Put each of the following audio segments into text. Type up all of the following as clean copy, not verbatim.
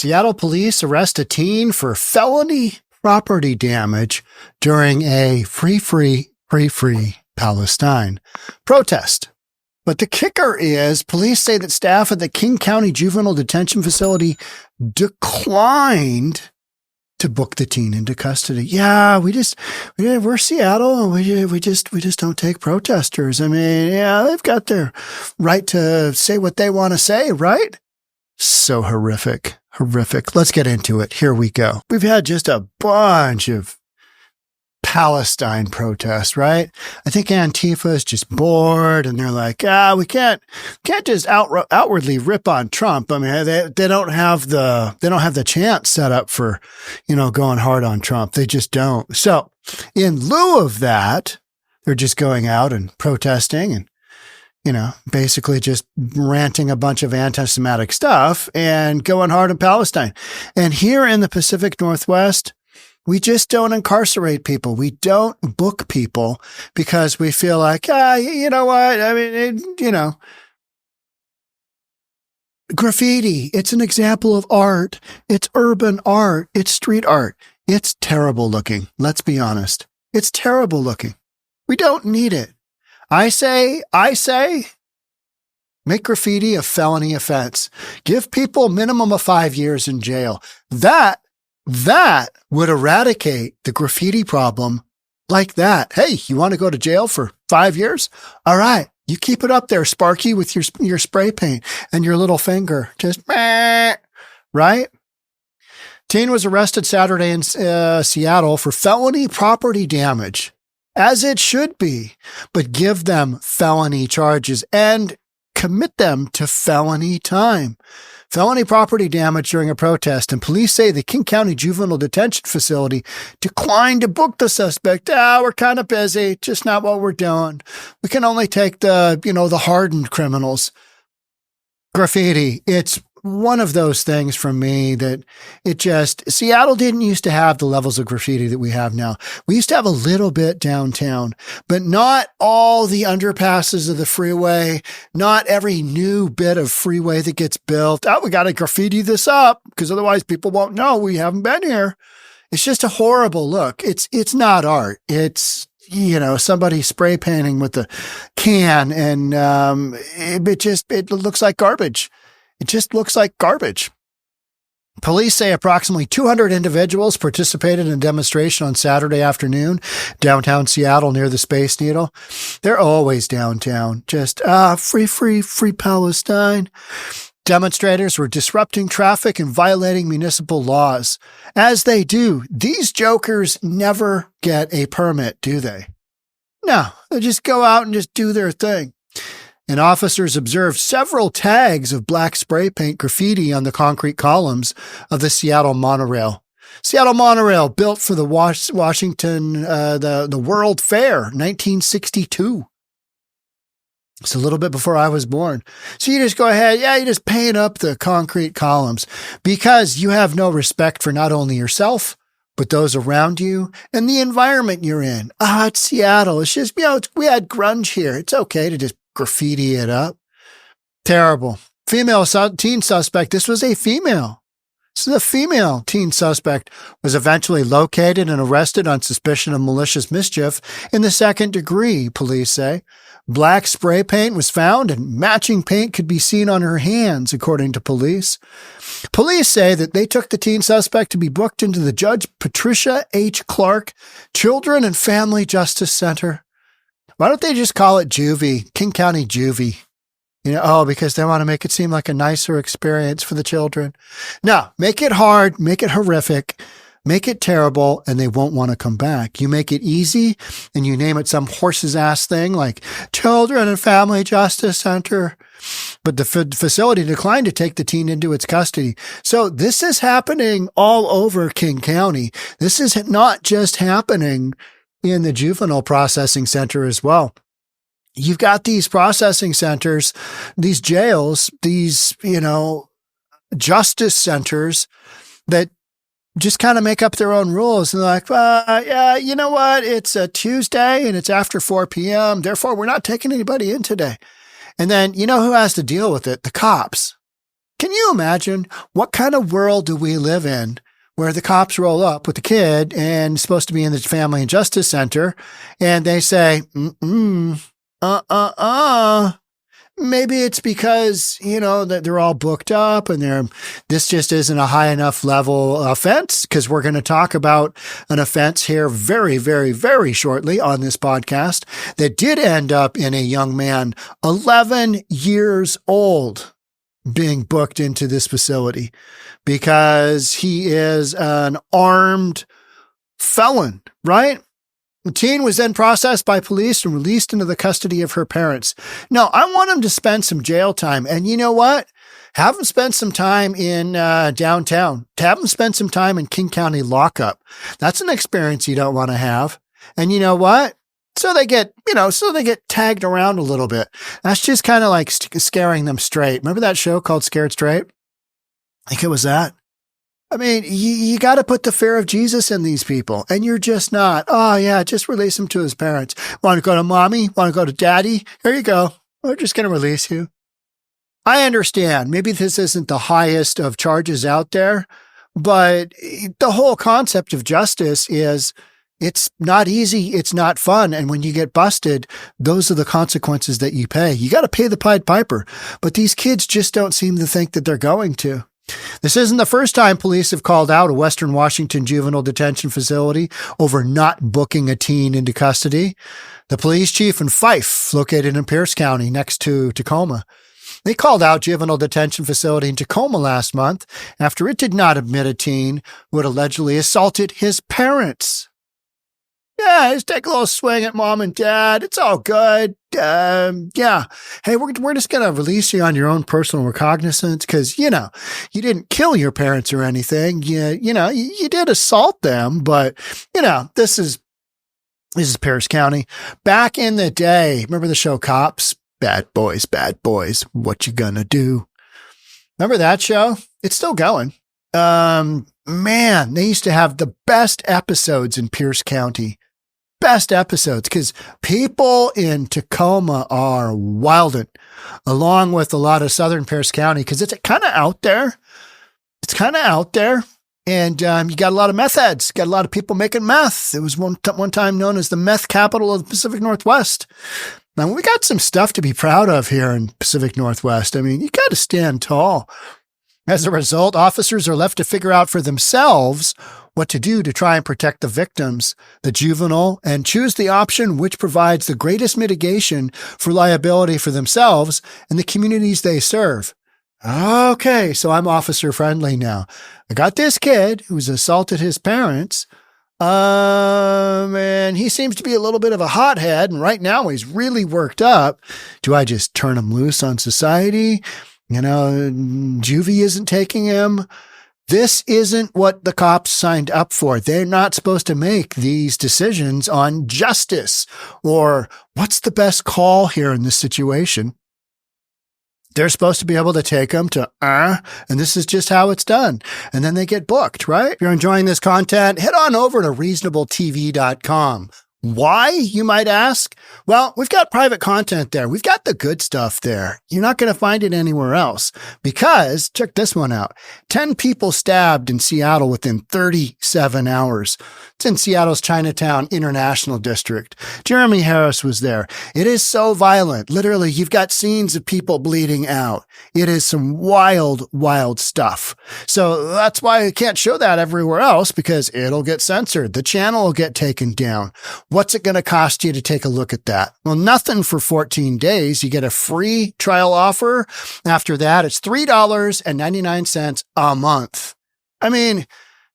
Seattle police arrest a teen for felony property damage during a free Palestine protest. But the kicker is police say that staff at the King County Juvenile Detention Facility declined to book the teen into custody. Yeah, we're Seattle, and we just don't take protesters. I mean, yeah, they've got their right to say what they want to say, right? So horrific. Let's get into it. Here we go. We've had just a bunch of Palestine protests, right? I think Antifa is just bored, and they're like, we can't just outwardly rip on Trump. I mean, they don't have the chance set up for, going hard on Trump. They just don't. So in lieu of that, they're just going out and protesting and, basically just ranting a bunch of anti-Semitic stuff and going hard on Palestine. And here in the Pacific Northwest, we just don't incarcerate people. We don't book people because we feel like, you know what? I mean, graffiti, it's an example of art. It's urban art. It's street art. It's terrible looking. Let's be honest. It's terrible looking. We don't need it. I say, make graffiti a felony offense. Give people a minimum of 5 years in jail. That would eradicate the graffiti problem like that. Hey, you want to go to jail for 5 years? All right. You keep it up there, Sparky, with your spray paint and your little finger. Just, right? Teen was arrested Saturday in Seattle for felony property damage, as it should be, but give them felony charges and commit them to felony time. Felony property damage during a protest, and police say the King County Juvenile Detention Facility declined to book the suspect. We're kind of busy, just not what we're doing. We can only take the hardened criminals. Graffiti, it's one of those things for me that Seattle didn't used to have the levels of graffiti that we have now. We used to have a little bit downtown, but not all the underpasses of the freeway, not every new bit of freeway that gets built. We got to graffiti this up because otherwise people won't know we haven't been here. It's just a horrible look. It's not art. It's, somebody spray painting with a can and it looks like garbage. It just looks like garbage. Police say approximately 200 individuals participated in a demonstration on Saturday afternoon, downtown Seattle near the Space Needle. They're always downtown. Just, free Palestine. Demonstrators were disrupting traffic and violating municipal laws. As they do, these jokers never get a permit, do they? No, they just go out and just do their thing. And officers observed several tags of black spray paint graffiti on the concrete columns of the Seattle monorail. Seattle monorail built for the Washington, the World Fair, 1962. It's a little bit before I was born. So you just go ahead, you just paint up the concrete columns because you have no respect for not only yourself, but those around you and the environment you're in. It's Seattle. It's just, we had grunge here. It's okay to just graffiti it up. Terrible. Female teen suspect. This was a female. So the female teen suspect was eventually located and arrested on suspicion of malicious mischief in the second degree, police say. Black spray paint was found and matching paint could be seen on her hands, according to police. Police say that they took the teen suspect to be booked into the Judge Patricia H. Clark Children and Family Justice Center. Why don't they just call it Juvie, King County Juvie? Because they want to make it seem like a nicer experience for the children. No, make it hard, make it horrific, make it terrible, and they won't want to come back. You make it easy, and you name it some horse's ass thing like Children and Family Justice Center. But the facility declined to take the teen into its custody. So this is happening all over King County. This is not just happening in the juvenile processing center as well. You've got these processing centers, these jails, these, justice centers that just kind of make up their own rules. And they're like, you know what? It's a Tuesday and it's after 4 p.m. Therefore, we're not taking anybody in today. And then, who has to deal with it? The cops. Can you imagine what kind of world do we live in where the cops roll up with the kid and it's supposed to be in the Family and Justice Center and they say, maybe it's because, that they're all booked up and this just isn't a high enough level offense, because we're going to talk about an offense here very, very, very shortly on this podcast that did end up in a young man, 11 years old, being booked into this facility because he is an armed felon, right? The teen was then processed by police and released into the custody of her parents. No, I want him to spend some jail time. And you know what? Have him spend some time in downtown. Have him spend some time in King County lockup. That's an experience you don't want to have. And you know what? So they get tagged around a little bit. That's just kind of like scaring them straight. Remember that show called Scared Straight? I think it was that. I mean, you got to put the fear of Jesus in these people, and you're just not. Oh, yeah, just release him to his parents. Want to go to mommy? Want to go to daddy? Here you go. We're just going to release you. I understand. Maybe this isn't the highest of charges out there, but the whole concept of justice is it's not easy. It's not fun. And when you get busted, those are the consequences that you pay. You got to pay the Pied Piper, but these kids just don't seem to think that they're going to. This isn't the first time police have called out a Western Washington juvenile detention facility over not booking a teen into custody. The police chief in Fife, located in Pierce County next to Tacoma, they called out juvenile detention facility in Tacoma last month after it did not admit a teen who had allegedly assaulted his parents. Yeah, just take a little swing at mom and dad. It's all good. Yeah. Hey, we're just going to release you on your own personal recognizance because, you didn't kill your parents or anything. You did assault them, but, this is Pierce County. Back in the day, remember the show Cops? Bad boys, what you gonna do? Remember that show? It's still going. Man, they used to have the best episodes in Pierce County. Best episodes, because people in Tacoma are wildin', along with a lot of southern Pierce County, because it's kind of out there. And you got a lot of meth heads, got a lot of people making meth. It was one time known as the meth capital of the Pacific Northwest. Now, we got some stuff to be proud of here in Pacific Northwest. I mean, you got to stand tall. As a result, officers are left to figure out for themselves what to do to try and protect the victims, the juvenile, and choose the option which provides the greatest mitigation for liability for themselves and the communities they serve. Okay, so I'm officer friendly now. I got this kid who's assaulted his parents, and he seems to be a little bit of a hothead, and right now he's really worked up. Do I just turn him loose on society? Juvie isn't taking him. This isn't what the cops signed up for. They're not supposed to make these decisions on justice or what's the best call here in this situation. They're supposed to be able to take them to, and this is just how it's done. And then they get booked, right? If you're enjoying this content, head on over to reasonabletv.com. Why, you might ask? Well, we've got private content there. We've got the good stuff there. You're not going to find it anywhere else because, check this one out, 10 people stabbed in Seattle within 37 hours. It's in Seattle's Chinatown International District. Jeremy Harris was there. It is so violent. Literally, you've got scenes of people bleeding out. It is some wild, wild stuff. So that's why I can't show that everywhere else because it'll get censored. The channel will get taken down. What's it going to cost you to take a look at that? Well, nothing for 14 days. You get a free trial offer. After that, it's $3.99 a month. I mean,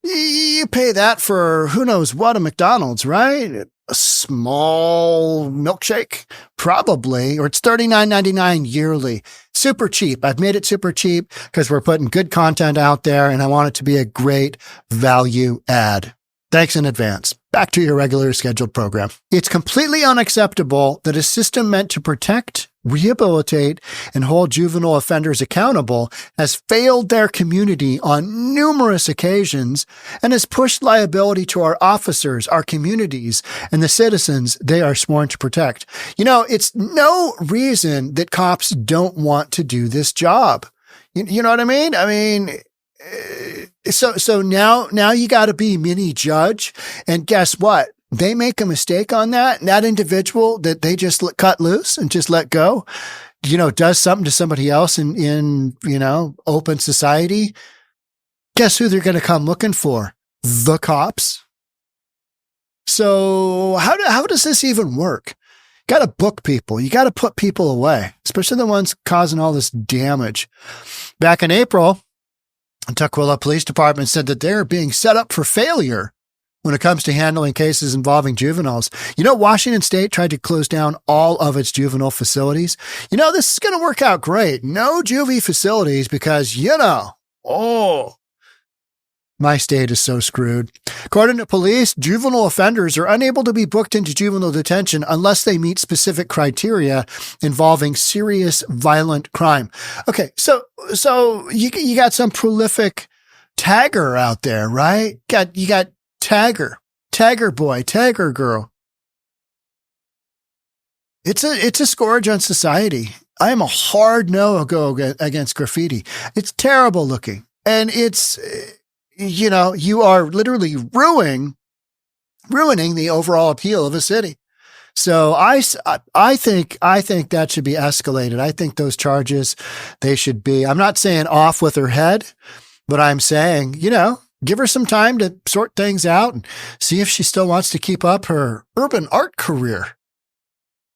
you pay that for who knows what, a McDonald's, right? A small milkshake, probably, or it's $39.99 yearly. Super cheap. I've made it super cheap because we're putting good content out there and I want it to be a great value add. Thanks in advance. Back to your regular scheduled program. It's completely unacceptable that a system meant to protect, rehabilitate, and hold juvenile offenders accountable has failed their community on numerous occasions and has pushed liability to our officers, our communities, and the citizens they are sworn to protect. It's no reason that cops don't want to do this job. You know what I mean? I mean, so now you got to be mini judge. And guess what? They make a mistake on that. And that individual that they just cut loose and just let go, does something to somebody else in open society. Guess who they're going to come looking for? The cops. So how does this even work? Got to book people. You got to put people away, especially the ones causing all this damage. Back in April, the Tacoma Police Department said that they're being set up for failure when it comes to handling cases involving juveniles. Washington State tried to close down all of its juvenile facilities. This is going to work out great. No juvie facilities because, my state is so screwed. According to police, juvenile offenders are unable to be booked into juvenile detention unless they meet specific criteria involving serious violent crime. Okay, so you got some prolific tagger out there, right? You got tagger boy, tagger girl. It's a scourge on society. I am a hard no-go against graffiti. It's terrible looking, and it's. You are literally ruining the overall appeal of a city. So I think that should be escalated. I think those charges, they should be, I'm not saying off with her head, but I'm saying, give her some time to sort things out and see if she still wants to keep up her urban art career.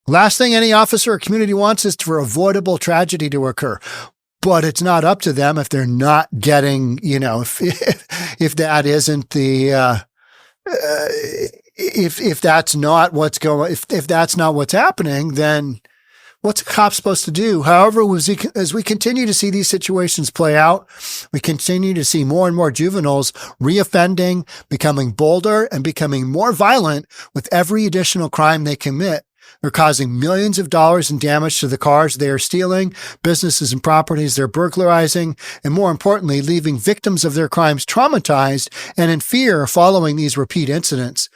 Last thing any officer or community wants is for avoidable tragedy to occur. But it's not up to them if they're not getting, if that isn't the, if that's not what's going, if that's not what's happening, then what's a cop supposed to do? However, as we continue to see these situations play out, we continue to see more and more juveniles reoffending, becoming bolder and becoming more violent with every additional crime they commit. They're causing millions of dollars in damage to the cars they are stealing, businesses and properties they're burglarizing, and more importantly, leaving victims of their crimes traumatized and in fear following these repeat incidents.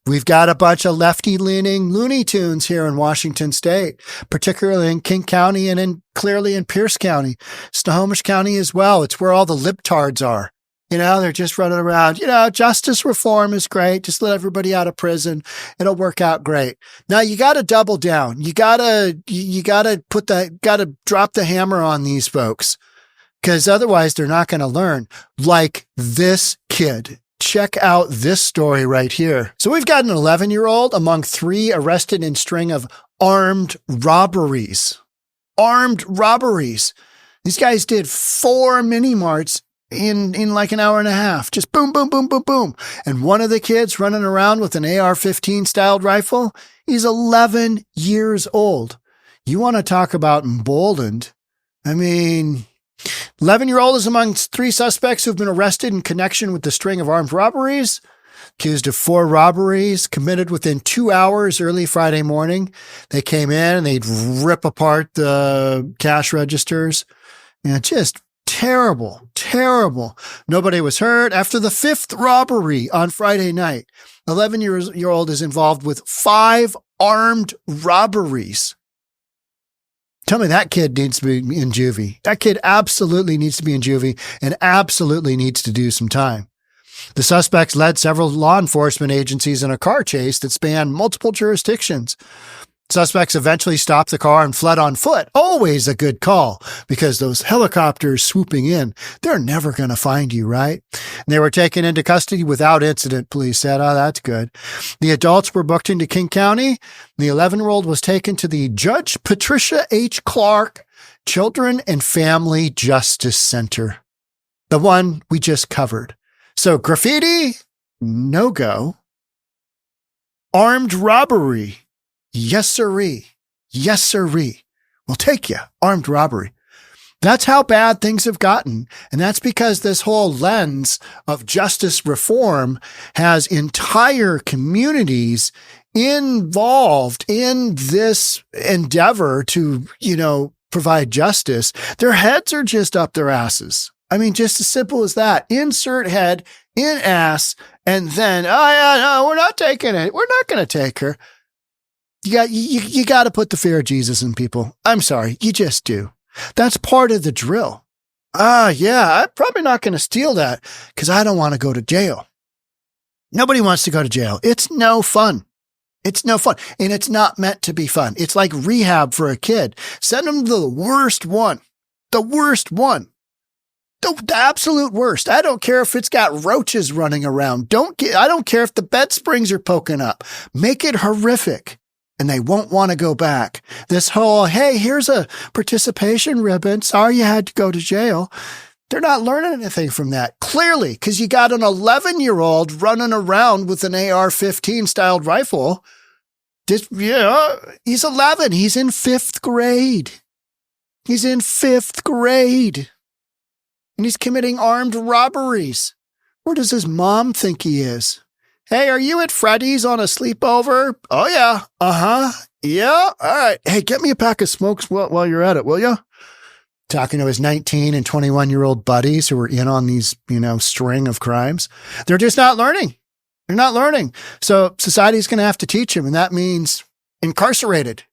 We've got a bunch of lefty-leaning Looney Tunes here in Washington State, particularly in King County and clearly in Pierce County, Snohomish County as well. It's where all the libtards are. They're just running around. Justice reform is great. Just let everybody out of prison. It'll work out great. Now you got to double down. You got to drop the hammer on these folks because otherwise they're not going to learn. Like this kid. Check out this story right here. So we've got an 11-year-old among 3 arrested in string of armed robberies. Armed robberies. These guys did 4 mini-marts in like an hour and a half. Just boom, boom, boom, boom, boom. And one of the kids running around with an AR-15 styled rifle, he's 11 years old. You want to talk about emboldened. I mean, 11-year-old is among 3 suspects who've been arrested in connection with the string of armed robberies. Accused of 4 robberies committed within 2 hours early Friday morning. They came in and they'd rip apart the cash registers. And just terrible, terrible. Nobody was hurt. After the 5th robbery on Friday night, 11-year-old is involved with 5 armed robberies. Tell me that kid needs to be in juvie. That kid absolutely needs to be in juvie and absolutely needs to do some time. The suspects led several law enforcement agencies in a car chase that spanned multiple jurisdictions. Suspects eventually stopped the car and fled on foot. Always a good call because those helicopters swooping in, they're never going to find you, right? And they were taken into custody without incident, police said. Oh, that's good. The adults were booked into King County. The 11-year-old was taken to the Judge Patricia H. Clark Children and Family Justice Center, the one we just covered. So graffiti, no go. Armed robbery. Yes, sirree. Yes, sirree. We'll take you. Armed robbery. That's how bad things have gotten. And that's because this whole lens of justice reform has entire communities involved in this endeavor to, provide justice. Their heads are just up their asses. I mean, just as simple as that. Insert head in ass and then, oh yeah, no, we're not taking it. We're not going to take her. You got to put the fear of Jesus in people. I'm sorry. You just do. That's part of the drill. Yeah, I'm probably not going to steal that because I don't want to go to jail. Nobody wants to go to jail. It's no fun. It's no fun. And it's not meant to be fun. It's like rehab for a kid. Send them to the worst one. The worst one. The absolute worst. I don't care if it's got roaches running around. I don't care if the bed springs are poking up. Make it horrific. And they won't want to go back. This whole, hey, here's a participation ribbon. Sorry you had to go to jail. They're not learning anything from that. Clearly, because you got an 11-year-old running around with an AR-15 styled rifle. He's 11. He's in 5th grade. He's in 5th grade. And he's committing armed robberies. Where does his mom think he is? Hey, are you at Freddy's on a sleepover? Oh, yeah. Uh-huh. Yeah. All right. Hey, get me a pack of smokes while you're at it, will you? Talking to his 19 and 21-year-old buddies who are in on these, string of crimes. They're just not learning. They're not learning. So society's going to have to teach him, and that means incarcerated.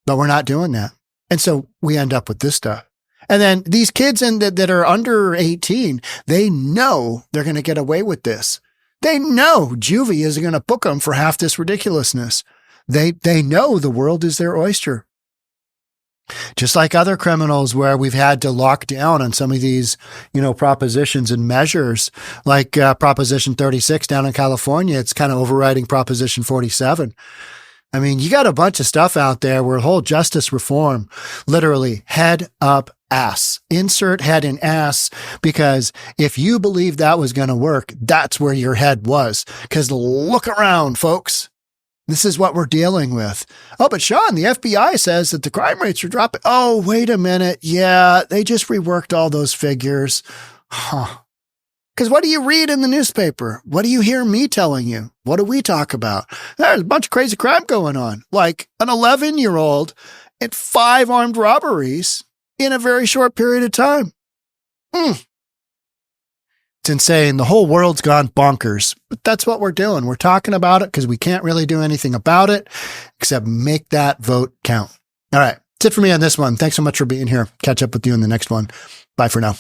But we're not doing that. And so we end up with this stuff. And then these kids that are under 18, they know they're going to get away with this. They know juvie isn't going to book them for half this ridiculousness. They know the world is their oyster. Just like other criminals where we've had to lock down on some of these, propositions and measures, like Proposition 36 down in California. It's kind of overriding Proposition 47. I mean, you got a bunch of stuff out there where whole justice reform, literally head up ass, insert head in ass, because if you believe that was going to work, that's where your head was. Because look around, folks. This is what we're dealing with. Oh, but Sean, the FBI says that the crime rates are dropping. Oh, wait a minute. Yeah, they just reworked all those figures. Huh. Because what do you read in the newspaper? What do you hear me telling you? What do we talk about? There's a bunch of crazy crime going on. Like an 11-year-old and 5 armed robberies in a very short period of time. It's insane. The whole world's gone bonkers. But that's what we're doing. We're talking about it because we can't really do anything about it except make that vote count. All right. That's it for me on this one. Thanks so much for being here. Catch up with you in the next one. Bye for now.